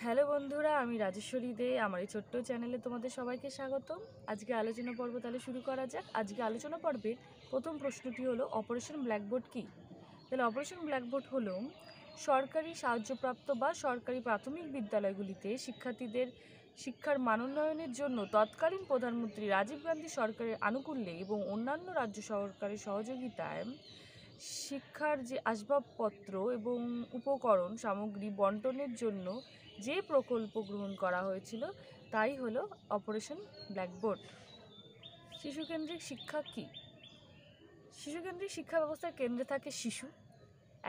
Hello বন্ধুরা, আমি রাজেশ্বরী দে। আমার এই ছোট্ট চ্যানেলে তোমাদের সবাইকে স্বাগতম। আজকে আলোচনা পর্ব তাহলে শুরু করা যাক। আজকে আলোচনা পর্বের প্রথম প্রশ্নটি হলো অপারেশন ব্ল্যাকবোর্ড কী? তাহলে অপারেশন ব্ল্যাকবোর্ড হলো সরকারি সাহায্যপ্রাপ্ত বা সরকারি প্রাথমিক বিদ্যালয়গুলিতে শিক্ষার্থীদের শিক্ষার মানোন্নয়নের জন্য তৎকালীন প্রধানমন্ত্রী রাজীব গান্ধী সরকারের আনুকূল্যে এবং অন্যান্য রাজ্য সরকারের সহযোগিতায় শিক্ষার যে আসবাবপত্র এবং উপকরণ সামগ্রী বন্টনের জন্য যে প্রকল্প গ্রহণ করা হয়েছিল তাই হলো অপারেশন ব্ল্যাকবোর্ড। শিশুকেন্দ্রিক শিক্ষা কী? শিশুকেন্দ্রিক শিক্ষা ব্যবস্থার কেন্দ্রে থাকে শিশু।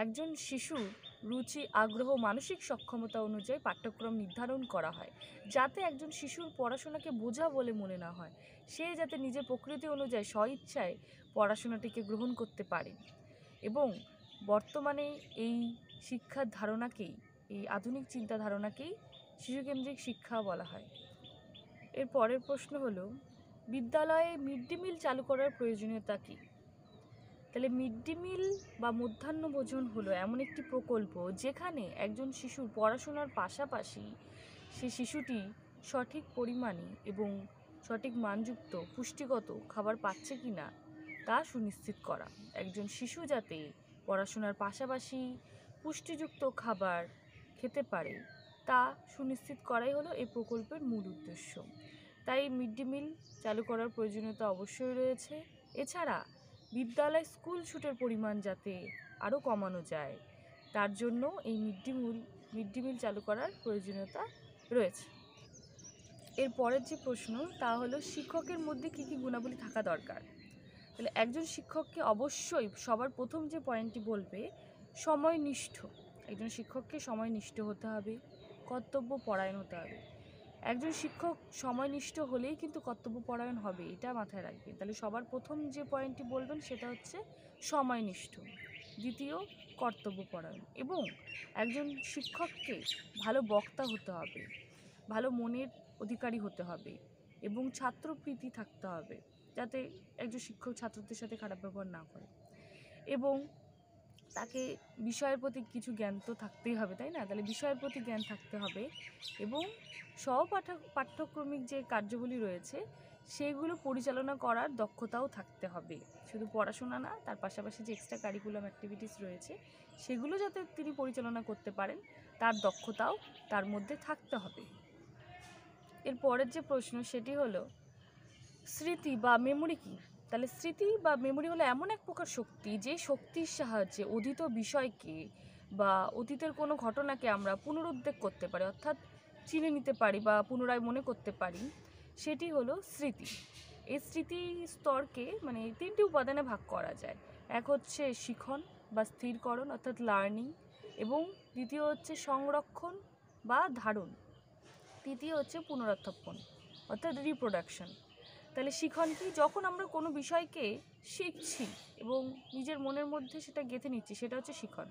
একজন শিশুর রুচি, আগ্রহ, মানসিক সক্ষমতা অনুযায়ী পাঠ্যক্রম নির্ধারণ করা হয়, যাতে একজন শিশুর পড়াশোনাকে বোঝা বলে মনে না হয়। সে যাতে নিজের প্রকৃতি অনুযায়ী স্বইচ্ছায় পড়াশোনাটিকে গ্রহণ করতে পারে। এবং বর্তমানে এই শিক্ষার ধারণাকেই, এই আধুনিক চিন্তা ধারণাকেই শিশুকেন্দ্রিক শিক্ষা বলা হয়। এর পরের প্রশ্ন হলো বিদ্যালয়ে মিড ডে মিল চালু করার প্রয়োজনীয়তা কী? তাহলে মিড ডে মিল বা মধ্যাহ্ন ভোজন হলো এমন একটি প্রকল্প যেখানে একজন শিশুর পড়াশোনার পাশাপাশি সে শিশুটি সঠিক পরিমাণে এবং সঠিক মানযুক্ত পুষ্টিগত খাবার পাচ্ছে কি না তা সুনিশ্চিত করা। একজন শিশু যাতে পড়াশোনার পাশাপাশি পুষ্টিযুক্ত খাবার খেতে পারে তা সুনিশ্চিত করাই হলো এই প্রকল্পের মূল উদ্দেশ্য। তাই মিড ডে মিল চালু করার প্রয়োজনীয়তা অবশ্যই রয়েছে। এছাড়া বিদ্যালয় স্কুল ছুটের পরিমাণ যাতে আরও কমানো যায় তার জন্য এই মিড ডে মিল চালু করার প্রয়োজনীয়তা রয়েছে। এর পরের যে প্রশ্ন তা হলো শিক্ষকের মধ্যে কী কী গুণাবলী থাকা দরকার? তাহলে একজন শিক্ষককে অবশ্যই সবার প্রথম যে পয়েন্টটি বলবে সময়নিষ্ঠ। একজন শিক্ষককে সময়নিষ্ঠ হতে হবে, কর্তব্য পরায়ণ হতে হবে। একজন শিক্ষক সময়নিষ্ঠ হলেই কিন্তু কর্তব্য পরায়ণ হবে, এটা মাথায় রাখবেন। তাহলে সবার প্রথম যে পয়েন্টটি বলবেন সেটা হচ্ছে সময়নিষ্ঠ, দ্বিতীয় কর্তব্য পরায়ণ। এবং একজন শিক্ষককে ভালো বক্তা হতে হবে, ভালো মনের অধিকারী হতে হবে এবং ছাত্রপ্রীতি থাকতে হবে, যাতে একজন শিক্ষক ছাত্রদের সাথে খারাপ ব্যবহার না করে। এবং তাকে বিষয়ের প্রতি কিছু জ্ঞান তো থাকতেই হবে, তাই না? তাহলে বিষয়ের প্রতি জ্ঞান থাকতে হবে এবং পাঠ্যক্রমিক যে কার্যগুলি রয়েছে সেগুলো পরিচালনা করার দক্ষতাও থাকতে হবে। শুধু পড়াশোনা না, তার পাশাপাশি যে এক্সট্রা কারিকুলাম অ্যাক্টিভিটিস রয়েছে সেগুলো যাতে তিনি পরিচালনা করতে পারেন তার দক্ষতাও তার মধ্যে থাকতে হবে। এর পরের যে প্রশ্ন সেটি হলো স্মৃতি বা মেমোরি কী? তাহলে স্মৃতি বা মেমোরি হলো এমন এক প্রকার শক্তি যে শক্তির সাহায্যে অধীত বিষয়কে বা অতীতের কোনো ঘটনাকে আমরা পুনরুদ্ধার করতে পারি, অর্থাৎ চিনে নিতে পারি বা পুনরায় মনে করতে পারি, সেটি হলো স্মৃতি। এই স্মৃতি স্তরকে মানে তিনটি উপাদানে ভাগ করা যায়। এক হচ্ছে শিখন বা স্থিরকরণ অর্থাৎ লার্নিং, এবং দ্বিতীয় হচ্ছে সংরক্ষণ বা ধারণ, তৃতীয় হচ্ছে পুনরুত্থাপন অর্থাৎ রিপ্রোডাকশন। তাহলে শিখন কি? যখন আমরা কোনো বিষয়কে শিখছি এবং নিজের মনের মধ্যে সেটা গেঁথে নিচ্ছি সেটা হচ্ছে শিখন।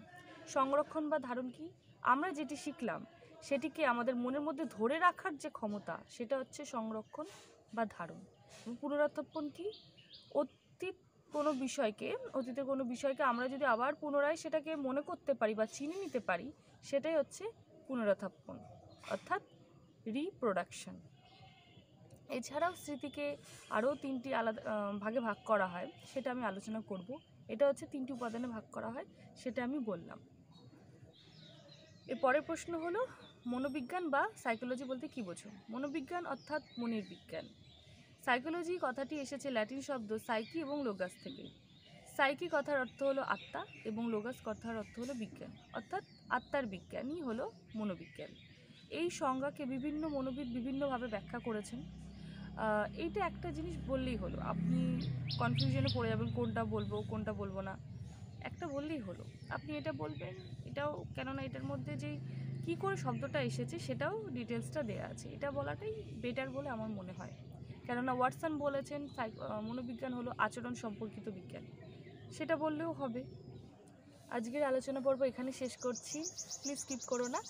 সংরক্ষণ বা ধারণ কি? আমরা যেটি শিখলাম সেটিকে আমাদের মনের মধ্যে ধরে রাখার যে ক্ষমতা সেটা হচ্ছে সংরক্ষণ বা ধারণ। এবং পুনরুত্থাপন কি? অতীতের কোনো বিষয়কে আমরা যদি আবার পুনরায় সেটাকে মনে করতে পারি বা চিনে নিতে পারি সেটাই হচ্ছে পুনরুত্থাপন অর্থাৎ রিপ্রোডাকশন। এছাড়াও স্মৃতিকে আরও তিনটি আলাদা ভাগে ভাগ করা হয়, সেটা আমি আলোচনা করব। এটা হচ্ছে তিনটি উপাদানে ভাগ করা হয়, সেটা আমি বললাম। এর পরের প্রশ্ন হলো মনোবিজ্ঞান বা সাইকোলজি বলতে কী বোঝো? মনোবিজ্ঞান অর্থাৎ মনের বিজ্ঞান। সাইকোলজি কথাটি এসেছে ল্যাটিন শব্দ সাইকি এবং লোগাস থেকে। সাইকি কথার অর্থ হলো আত্মা এবং লোগাস কথার অর্থ হলো বিজ্ঞান, অর্থাৎ আত্মার বিজ্ঞানই হলো মনোবিজ্ঞান। এই সংজ্ঞাকে বিভিন্ন মনোবিদ বিভিন্নভাবে ব্যাখ্যা করেছেন। এইটা একটা জিনিস বললেই হলো, আপনি কনফিউশনে পড়ে যাবেন কোনটা বলবো না, একটা বললেই হলো। আপনি এটা বলবেন, এটাও, কেননা এটার মধ্যে যেই কী করে শব্দটা এসেছে সেটাও ডিটেলসটা দেওয়া আছে। এটা বলাটাই বেটার বলে আমার মনে হয়, কেননা ওয়াটসন বলেছেন মনোবিজ্ঞান হলো আচরণ সম্পর্কিত বিজ্ঞান, সেটা বললেও হবে। আজকের আলোচনা পর্ব এখানে শেষ করছি, প্লিজ স্কিপ করো না।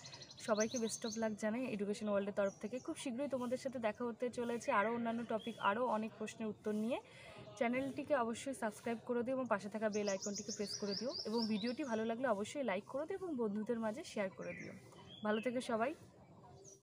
সবাইকে বেস্ট অফ লাক জানাই এডুকেশন ওয়ার্ল্ডের তরফ থেকে। খুব শীঘ্রই তোমাদের সাথে দেখা হতে চলেছে আরও অন্যান্য টপিক, আরও অনেক প্রশ্নের উত্তর নিয়ে। চ্যানেলটিকে অবশ্যই সাবস্ক্রাইব করে দিও এবং পাশে থাকা বেল আইকনটিকে প্রেস করে দিও, এবং ভিডিওটি ভালো লাগলে অবশ্যই লাইক করে দিও এবং বন্ধুদের মাঝে শেয়ার করে দিও। ভালো থেকো সবাই।